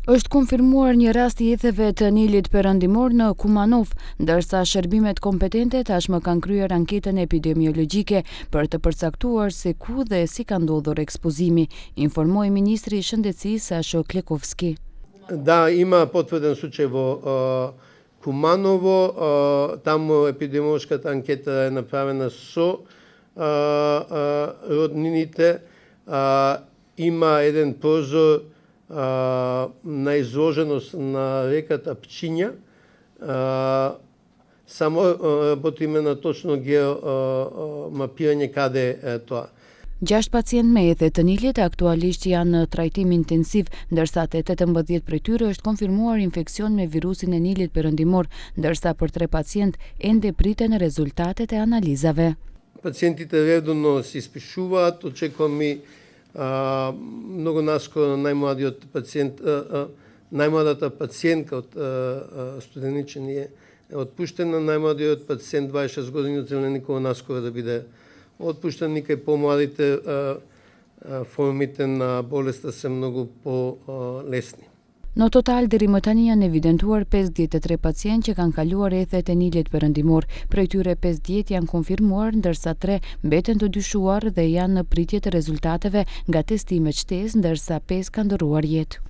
Është konfirmuar një rast i jetheve të Nilit perëndimor në Kumanov, ndërsa shërbimet kompetente tashmë kanë kryer anketën epidemiologjike për të përcaktuar se ku dhe si ka ndodhur ekspozimi, informoi ministri i shëndetësisë Sasho Klekovski. Да, има потврден случај во Куманово, таму епидемиолошката анкета е направена со роднините. Има еден прозор на изложеност на реката Пчиња. Само работиме на точно геомапирање каде е тоа. 6 pacientë me jethe të Nilit aktualisht janë në trajtim intensiv, ndërsa te 18 prej tyre është konfirmuar infeksion me virusin e Nilit perëndimor, ndërsa për 3 pacientë ende priten rezultatet e analizave. Пациентите редовно се испишуваат, очекуваме многу наскоро најмладата пациентка од Студеничен е отпуштена, најмладиот пациент 26 години од Зеленикова наскоро да биде отпуштен, и кај помладите формите на болеста се многу по-лесни. Në total deri më tani janë evidentuar 53 pacientë që kanë kaluar rrethet e Nilit perëndimor. Prej tyre 50 janë konfirmuar, ndërsa 3 mbeten të dyshuar dhe janë në pritje të rezultateve nga testimet shtesë, ndërsa 5 kanë ndërruar jetë.